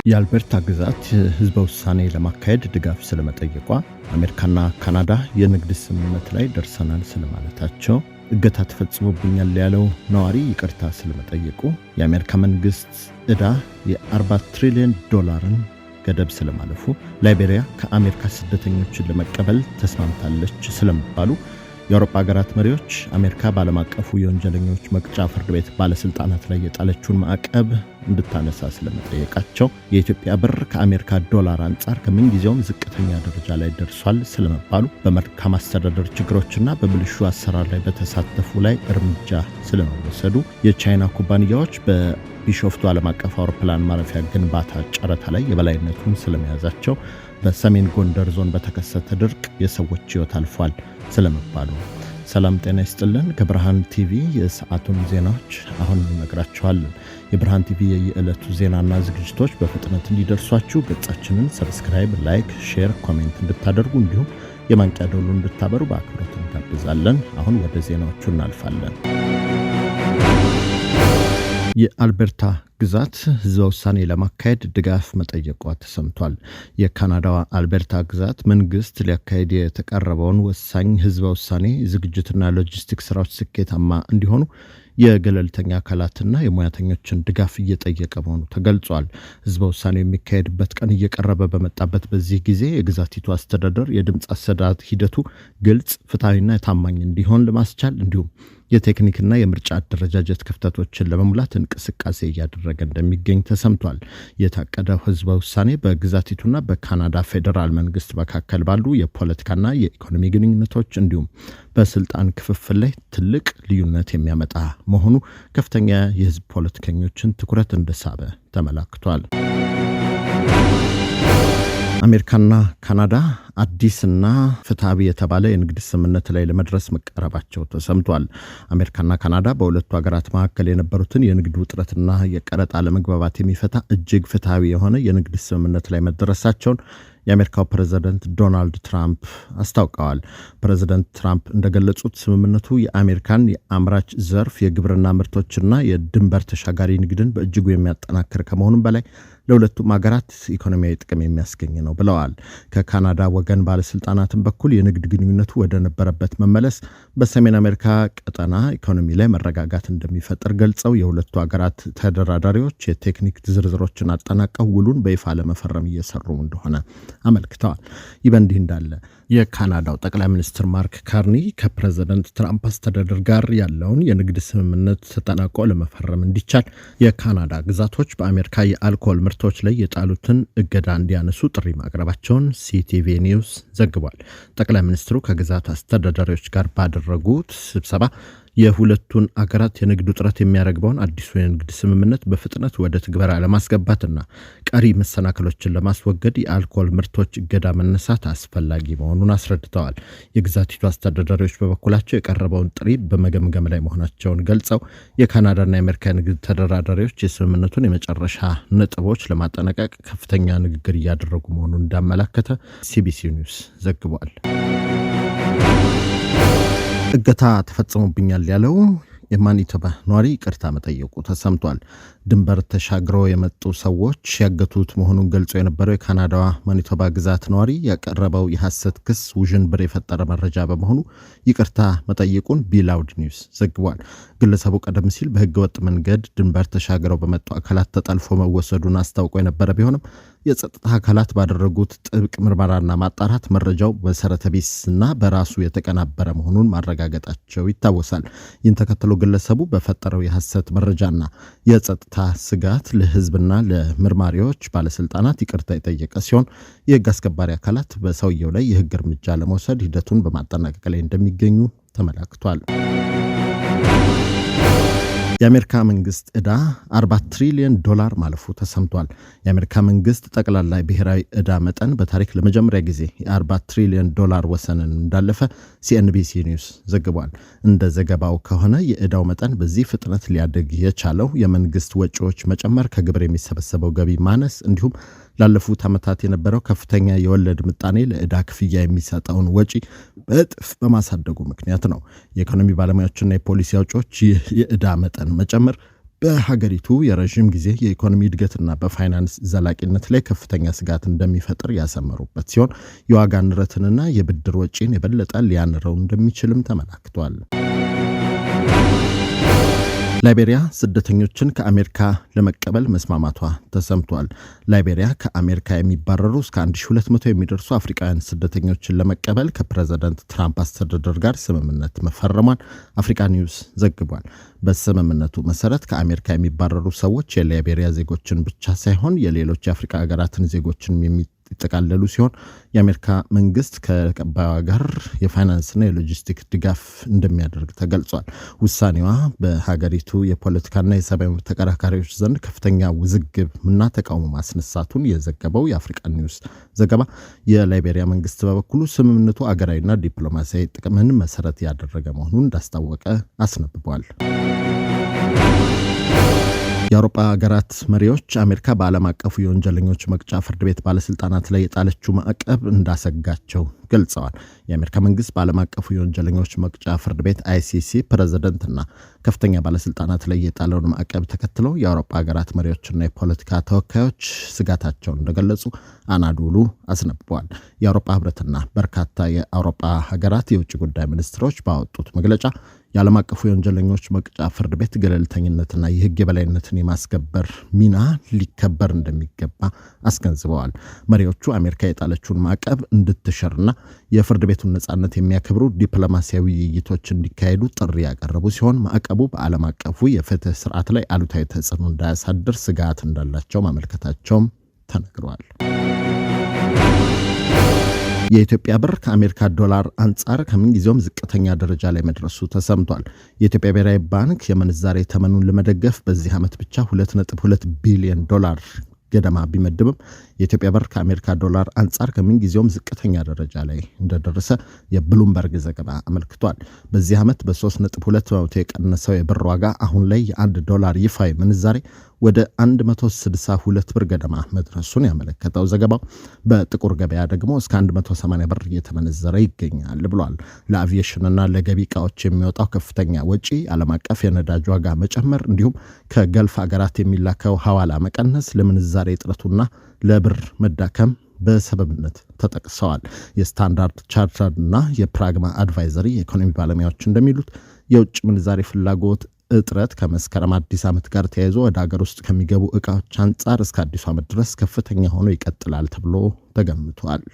የአልበርታ ግዛት ህዝበ ውሳኔ ለማካሄድ ድጋፍ ስለመጠየቋ፣ አሜሪካና ካናዳ የንግድ ስምምነት ላይ ደርሰናል ስለማለታቸው፣ እገታ ተፈጽሞብኛል ያለው ነዋሪ ይቅርታ ስለመጠየቁ፣ የአሜሪካ መንግስት ዕዳ የ40 ትሪሊዮን ዶላርን ገደብ ስለማለፉ፣ ላይቤሪያ ከአሜሪካ ስደተኞችን ለመቀበል ተስማምታለች ስለመባሉ፣ የአውሮፓ ሀገራት መሪዎች አሜሪካ በዓለም አቀፉ የወንጀለኞች መቅጫ ፍርድ ቤት ባለስልጣናት ላይ የጣለችውን ማዕቀብ እንድታነሳ ስለመጠየቃቸው፣ የኢትዮጵያ ብር ከአሜሪካ ዶላር አንጻር ከምንጊዜውም ዝቅተኛ ደረጃ ላይ ደርሷል ስለመባሉ፣ በመልካም አስተዳደር ችግሮችና በብልሹ አሰራር ላይ በተሳተፉ ላይ እርምጃ ስለመወሰዱ፣ የቻይና ኩባንያዎች በቢሾፍቱ ዓለም አቀፍ አውሮፕላን ማረፊያ ግንባታ ጨረታ ላይ የበላይነቱን ስለመያዛቸው፣ በሰሜን ጎንደር ዞን በተከሰተ ድርቅ የሰዎች ሕይወት አልፏል ስለመባሉ። ሰላም ጤና ይስጥልን። ከብርሃን ቲቪ የሰዓቱን ዜናዎች አሁን እንነግራችኋለን። የብርሃን ቲቪ የዕለቱ ዜናና ዝግጅቶች በፍጥነት እንዲደርሷችሁ ገጻችንን ሰብስክራይብ፣ ላይክ፣ ሼር፣ ኮሜንት እንድታደርጉ እንዲሁም የማንቂያ ደወሉን እንድታበሩ በአክብሮት እንጋብዛለን። አሁን ወደ ዜናዎቹ እናልፋለን። የአልበርታ ግዛት ህዝበ ውሳኔ ለማካሄድ ድጋፍ መጠየቋ ተሰምቷል። የካናዳዋ አልበርታ ግዛት መንግስት ሊያካሄድ የተቀረበውን ወሳኝ ህዝበ ውሳኔ ዝግጅትና ሎጂስቲክስ ስራዎች ስኬታማ እንዲሆኑ የገለልተኛ አካላትና የሙያተኞችን ድጋፍ እየጠየቀ መሆኑ ተገልጿል። ህዝበ ውሳኔው የሚካሄድበት ቀን እየቀረበ በመጣበት በዚህ ጊዜ የግዛቲቱ አስተዳደር የድምፅ አሰጣጥ ሂደቱ ግልጽ፣ ፍትሐዊና ታማኝ እንዲሆን ለማስቻል እንዲሁም የቴክኒክና የምርጫ አደረጃጀት ክፍተቶችን ለመሙላት እንቅስቃሴ እያደረገ እንደሚገኝ ተሰምቷል። የታቀደው ህዝበ ውሳኔ በግዛቲቱና በካናዳ ፌዴራል መንግስት መካከል ባሉ የፖለቲካና የኢኮኖሚ ግንኙነቶች እንዲሁም በስልጣን ክፍፍል ላይ ትልቅ ልዩነት የሚያመጣ መሆኑ ከፍተኛ የህዝብ ፖለቲከኞችን ትኩረት እንደሳበ ተመላክቷል። አሜሪካና ካናዳ አዲስና ፍትሃዊ የተባለ የንግድ ስምምነት ላይ ለመድረስ መቃረባቸው ተሰምቷል። አሜሪካና ካናዳ በሁለቱ ሀገራት መካከል የነበሩትን የንግድ ውጥረትና የቀረጥ አለመግባባት የሚፈታ እጅግ ፍትሃዊ የሆነ የንግድ ስምምነት ላይ መድረሳቸውን የአሜሪካው ፕሬዝዳንት ዶናልድ ትራምፕ አስታውቀዋል። ፕሬዝዳንት ትራምፕ እንደገለጹት ስምምነቱ የአሜሪካን የአምራች ዘርፍ የግብርና ምርቶችና የድንበር ተሻጋሪ ንግድን በእጅጉ የሚያጠናክር ከመሆኑም በላይ ለሁለቱም ሀገራት ኢኮኖሚያዊ ጥቅም የሚያስገኝ ነው ብለዋል። ከካናዳ ወገን ባለስልጣናትም በኩል የንግድ ግንኙነቱ ወደ ነበረበት መመለስ በሰሜን አሜሪካ ቀጠና ኢኮኖሚ ላይ መረጋጋት እንደሚፈጥር ገልጸው የሁለቱ ሀገራት ተደራዳሪዎች የቴክኒክ ዝርዝሮችን አጠናቀው ውሉን በይፋ ለመፈረም እየሰሩ እንደሆነ አመልክተዋል። ይህ በእንዲህ እንዳለ የካናዳው ጠቅላይ ሚኒስትር ማርክ ካርኒ ከፕሬዝዳንት ትራምፕ አስተዳደር ጋር ያለውን የንግድ ስምምነት ተጠናቆ ለመፈረም እንዲቻል የካናዳ ግዛቶች በአሜሪካ የአልኮል ምርቶች ላይ የጣሉትን እገዳ እንዲያነሱ ጥሪ ማቅረባቸውን ሲቲቪ ኒውስ ዘግቧል። ጠቅላይ ሚኒስትሩ ከግዛት አስተዳዳሪዎች ጋር ባደረጉት ስብሰባ የሁለቱን አገራት የንግድ ውጥረት የሚያረግበውን አዲሱ የንግድ ስምምነት በፍጥነት ወደ ትግበራ ለማስገባትና ቀሪ መሰናክሎችን ለማስወገድ የአልኮል ምርቶች እገዳ መነሳት አስፈላጊ መሆኑን አስረድተዋል። የግዛቲቱ አስተዳዳሪዎች በበኩላቸው የቀረበውን ጥሪ በመገምገም ላይ መሆናቸውን ገልጸው የካናዳና የአሜሪካ ንግድ ተደራዳሪዎች የስምምነቱን የመጨረሻ ነጥቦች ለማጠናቀቅ ከፍተኛ ንግግር እያደረጉ መሆኑን እንዳመላከተ ሲቢሲ ኒውስ ዘግቧል። እገታ ተፈጽሞብኛል ያለው የማኒቶባ ነዋሪ ይቅርታ መጠየቁ ተሰምቷል። ድንበር ተሻግረው የመጡ ሰዎች ያገቱት መሆኑን ገልጾ የነበረው የካናዳዋ ማኒቶባ ግዛት ነዋሪ ያቀረበው የሐሰት ክስ ውዥንብር የፈጠረ መረጃ በመሆኑ ይቅርታ መጠየቁን ቢላውድ ኒውስ ዘግቧል። ግለሰቡ ቀደም ሲል በህገወጥ መንገድ ድንበር ተሻግረው በመጡ አካላት ተጠልፎ መወሰዱን አስታውቆ የነበረ ቢሆንም የጸጥታ አካላት ባደረጉት ጥብቅ ምርመራና ማጣራት መረጃው መሰረተ ቢስና በራሱ የተቀናበረ መሆኑን ማረጋገጣቸው ይታወሳል። ይህን ተከትሎ ግለሰቡ በፈጠረው የሐሰት መረጃና የጸጥታ ስጋት ለህዝብና ለምርማሪዎች ባለስልጣናት ይቅርታ የጠየቀ ሲሆን የህግ አስከባሪ አካላት በሰውየው ላይ የህግ እርምጃ ለመውሰድ ሂደቱን በማጠናቀቅ ላይ እንደሚገኙ ተመላክቷል። የአሜሪካ መንግስት ዕዳ 40 ትሪሊዮን ዶላር ማለፉ ተሰምቷል። የአሜሪካ መንግስት ጠቅላላ ብሔራዊ ዕዳ መጠን በታሪክ ለመጀመሪያ ጊዜ የ40 ትሪሊዮን ዶላር ወሰንን እንዳለፈ ሲኤንቢሲ ኒውስ ዘግቧል። እንደ ዘገባው ከሆነ የዕዳው መጠን በዚህ ፍጥነት ሊያድግ የቻለው የመንግስት ወጪዎች መጨመር፣ ከግብር የሚሰበሰበው ገቢ ማነስ እንዲሁም ላለፉት ዓመታት የነበረው ከፍተኛ የወለድ ምጣኔ ለዕዳ ክፍያ የሚሰጠውን ወጪ በእጥፍ በማሳደጉ ምክንያት ነው። የኢኮኖሚ ባለሙያዎችና የፖሊሲ አውጪዎች ይህ የዕዳ መጠን መጨመር በሀገሪቱ የረዥም ጊዜ የኢኮኖሚ እድገትና በፋይናንስ ዘላቂነት ላይ ከፍተኛ ስጋት እንደሚፈጥር ያሰመሩበት ሲሆን የዋጋ ንረትንና የብድር ወጪን የበለጠ ሊያንረው እንደሚችልም ተመላክቷል። ላይቤሪያ ስደተኞችን ከአሜሪካ ለመቀበል መስማማቷ ተሰምቷል። ላይቤሪያ ከአሜሪካ የሚባረሩ እስከ 1200 የሚደርሱ አፍሪካውያን ስደተኞችን ለመቀበል ከፕሬዝዳንት ትራምፕ አስተዳደር ጋር ስምምነት መፈረሟን አፍሪካ ኒውስ ዘግቧል። በስምምነቱ መሰረት ከአሜሪካ የሚባረሩ ሰዎች የላይቤሪያ ዜጎችን ብቻ ሳይሆን የሌሎች የአፍሪካ ሀገራትን ዜጎችን የሚጠቃለሉ ሲሆን የአሜሪካ መንግስት ከቀባዩ ጋር የፋይናንስና የሎጂስቲክ ድጋፍ እንደሚያደርግ ተገልጿል። ውሳኔዋ በሀገሪቱ የፖለቲካና የሰብአዊ መብት ተከራካሪዎች ዘንድ ከፍተኛ ውዝግብና ተቃውሞ ማስነሳቱን የዘገበው የአፍሪካ ኒውስ ዘገባ የላይቤሪያ መንግስት በበኩሉ ስምምነቱ አገራዊና ዲፕሎማሲያዊ ጥቅምን መሰረት ያደረገ መሆኑን እንዳስታወቀ አስነብቧል። የአውሮፓ ሀገራት መሪዎች አሜሪካ በዓለም አቀፉ የወንጀለኞች መቅጫ ፍርድ ቤት ባለስልጣናት ላይ የጣለችው ማዕቀብ እንዳሰጋቸው ገልጸዋል። የአሜሪካ መንግስት በዓለም አቀፉ የወንጀለኞች መቅጫ ፍርድ ቤት አይሲሲ ፕሬዝዳንትና ከፍተኛ ባለስልጣናት ላይ የጣለውን ማዕቀብ ተከትለው የአውሮፓ ሀገራት መሪዎችና የፖለቲካ ተወካዮች ስጋታቸውን እንደገለጹ አናዶሉ አስነብበዋል። የአውሮፓ ህብረትና በርካታ የአውሮፓ ሀገራት የውጭ ጉዳይ ሚኒስትሮች ባወጡት መግለጫ የዓለም አቀፉ የወንጀለኞች መቅጫ ፍርድ ቤት ገለልተኝነትና የህግ የበላይነትን የማስከበር ሚና ሊከበር እንደሚገባ አስገንዝበዋል። መሪዎቹ አሜሪካ የጣለችውን ማዕቀብ እንድትሽርና የፍርድ ቤቱን ነጻነት የሚያከብሩ ዲፕሎማሲያዊ ውይይቶች እንዲካሄዱ ጥሪ ያቀረቡ ሲሆን ማዕቀቡ በዓለም አቀፉ የፍትህ ስርዓት ላይ አሉታዊ ተጽዕኖ እንዳያሳድር ስጋት እንዳላቸው ማመልከታቸውም ተነግሯል። የኢትዮጵያ ብር ከአሜሪካ ዶላር አንጻር ከምንጊዜውም ዝቅተኛ ደረጃ ላይ መድረሱ ተሰምቷል። የኢትዮጵያ ብሔራዊ ባንክ የምንዛሬ ተመኑን ለመደገፍ በዚህ ዓመት ብቻ 2.2 ቢሊዮን ዶላር ገደማ ቢመድብም የኢትዮጵያ ብር ከአሜሪካ ዶላር አንጻር ከምንጊዜውም ዝቅተኛ ደረጃ ላይ እንደደረሰ የብሉምበርግ ዘገባ አመልክቷል። በዚህ ዓመት በ3.2% የቀነሰው የብር ዋጋ አሁን ላይ የ1 ዶላር ይፋዊ ምንዛሬ ወደ 162 ብር ገደማ መድረሱን ያመለከተው ዘገባው በጥቁር ገበያ ደግሞ እስከ 180 ብር እየተመነዘረ ይገኛል ብሏል። ለአቪዬሽንና ለገቢ ዕቃዎች የሚወጣው ከፍተኛ ወጪ፣ ዓለም አቀፍ የነዳጅ ዋጋ መጨመር እንዲሁም ከገልፍ ሀገራት የሚላከው ሐዋላ መቀነስ ለምንዛሬ እጥረቱና ለብር መዳከም በሰበብነት ተጠቅሰዋል። የስታንዳርድ ቻርተርና የፕራግማ አድቫይዘሪ የኢኮኖሚ ባለሙያዎች እንደሚሉት የውጭ ምንዛሬ ፍላጎት እጥረት ከመስከረም አዲስ ዓመት ጋር ተያይዞ ወደ ሀገር ውስጥ ከሚገቡ ዕቃዎች አንጻር እስከ አዲሱ ዓመት ድረስ ከፍተኛ ሆኖ ይቀጥላል ተብሎ ተገምቷል።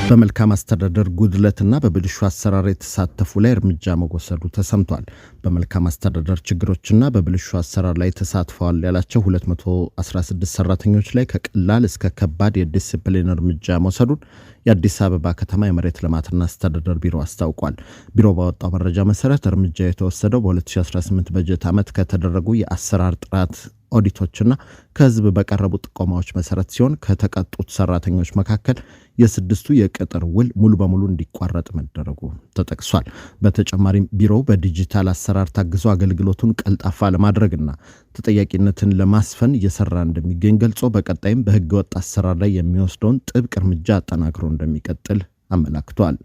በመልካም አስተዳደር ጉድለትና በብልሹ አሰራር የተሳተፉ ላይ እርምጃ መወሰዱ ተሰምቷል። በመልካም አስተዳደር ችግሮችና በብልሹ አሰራር ላይ ተሳትፈዋል ያላቸው 216 ሰራተኞች ላይ ከቀላል እስከ ከባድ የዲሲፕሊን እርምጃ መውሰዱን የአዲስ አበባ ከተማ የመሬት ልማትና አስተዳደር ቢሮ አስታውቋል። ቢሮ ባወጣው መረጃ መሰረት እርምጃ የተወሰደው በ2018 በጀት ዓመት ከተደረጉ የአሰራር ጥራት ኦዲቶችና ከህዝብ በቀረቡ ጥቆማዎች መሰረት ሲሆን ከተቀጡት ሰራተኞች መካከል የስድስቱ የቅጥር ውል ሙሉ በሙሉ እንዲቋረጥ መደረጉ ተጠቅሷል። በተጨማሪም ቢሮው በዲጂታል አሰራር ታግዞ አገልግሎቱን ቀልጣፋ ለማድረግና ተጠያቂነትን ለማስፈን እየሰራ እንደሚገኝ ገልጾ በቀጣይም በህገወጥ አሰራር ላይ የሚወስደውን ጥብቅ እርምጃ አጠናክሮ እንደሚቀጥል አመላክቷል።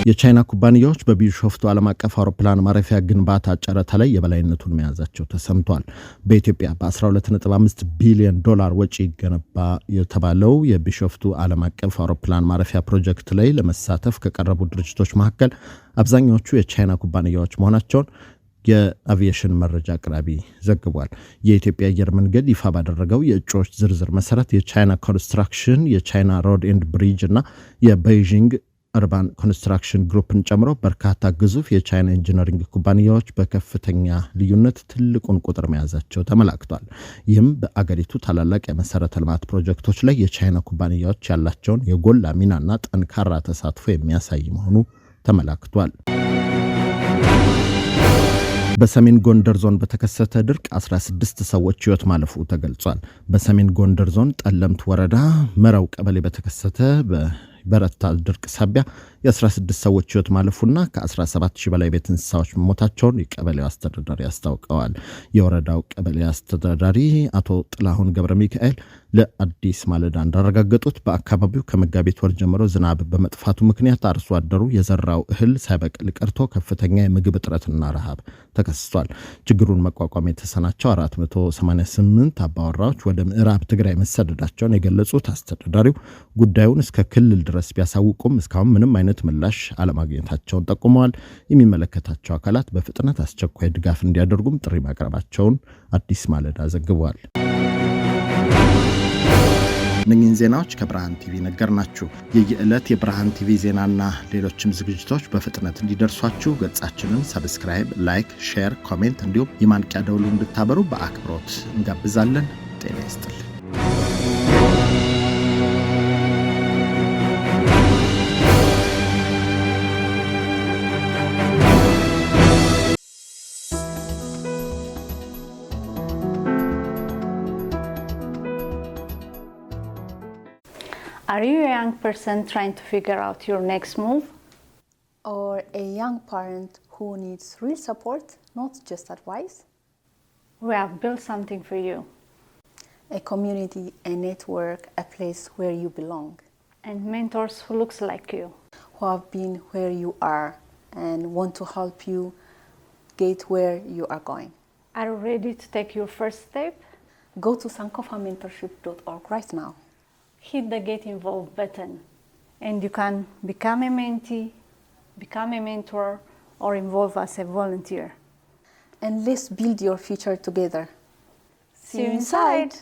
የቻይና ኩባንያዎች በቢሾፍቱ ዓለም አቀፍ አውሮፕላን ማረፊያ ግንባታ ጨረታ ላይ የበላይነቱን መያዛቸው ተሰምቷል። በኢትዮጵያ በ12.5 ቢሊዮን ዶላር ወጪ ገነባ የተባለው የቢሾፍቱ ዓለም አቀፍ አውሮፕላን ማረፊያ ፕሮጀክት ላይ ለመሳተፍ ከቀረቡ ድርጅቶች መካከል አብዛኛዎቹ የቻይና ኩባንያዎች መሆናቸውን የአቪዬሽን መረጃ አቅራቢ ዘግቧል። የኢትዮጵያ አየር መንገድ ይፋ ባደረገው የእጩዎች ዝርዝር መሰረት የቻይና ኮንስትራክሽን፣ የቻይና ሮድ ኤንድ ብሪጅ እና የቤይጂንግ አርባን ኮንስትራክሽን ግሩፕን ጨምሮ በርካታ ግዙፍ የቻይና ኢንጂነሪንግ ኩባንያዎች በከፍተኛ ልዩነት ትልቁን ቁጥር መያዛቸው ተመላክቷል። ይህም በአገሪቱ ታላላቅ የመሰረተ ልማት ፕሮጀክቶች ላይ የቻይና ኩባንያዎች ያላቸውን የጎላ ሚናና ጠንካራ ተሳትፎ የሚያሳይ መሆኑ ተመላክቷል። በሰሜን ጎንደር ዞን በተከሰተ ድርቅ 16 ሰዎች ሕይወት ማለፉ ተገልጿል። በሰሜን ጎንደር ዞን ጠለምት ወረዳ መራው ቀበሌ በተከሰተ በረታ ድርቅ ሳቢያ የ16 ሰዎች ሕይወት ማለፉና ከ17000 በላይ ቤት እንስሳዎች መሞታቸውን የቀበሌው አስተዳዳሪ አስታውቀዋል። የወረዳው ቀበሌ አስተዳዳሪ አቶ ጥላሁን ገብረ ሚካኤል ለአዲስ ማለዳ እንዳረጋገጡት በአካባቢው ከመጋቢት ወር ጀምሮ ዝናብ በመጥፋቱ ምክንያት አርሶ አደሩ የዘራው እህል ሳይበቅል ቀርቶ ከፍተኛ የምግብ እጥረትና ረሃብ ተከስቷል። ችግሩን መቋቋም የተሳናቸው 488 አባወራዎች ወደ ምዕራብ ትግራይ መሰደዳቸውን የገለጹት አስተዳዳሪው ጉዳዩን እስከ ክልል ድረስ ቢያሳውቁም እስካሁን ምንም አይነት ምላሽ አለማግኘታቸውን ጠቁመዋል። የሚመለከታቸው አካላት በፍጥነት አስቸኳይ ድጋፍ እንዲያደርጉም ጥሪ ማቅረባቸውን አዲስ ማለዳ ዘግቧል። እነኚህን ዜናዎች ከብርሃን ቲቪ ነገርናችሁ። የየዕለት የብርሃን ቲቪ ዜናና ሌሎችም ዝግጅቶች በፍጥነት እንዲደርሷችሁ ገጻችንን ሰብስክራይብ፣ ላይክ፣ ሼር፣ ኮሜንት እንዲሁም የማንቂያ ደውሉ እንድታበሩ በአክብሮት እንጋብዛለን። ጤና ይስጥልኝ። Are you a young person trying to figure out your next move? Or a young parent who needs real support, not just advice? We have built something for you. A community, a network, a place where you belong. And mentors who looks like you. Who have been where you are and want to help you get where you are going. Are you ready to take your first step? Go to sankofamentorship.org right now. Hit the Get Involved button and you can become a mentee, become a mentor, or involve as a volunteer. And let's build your future together. See you inside!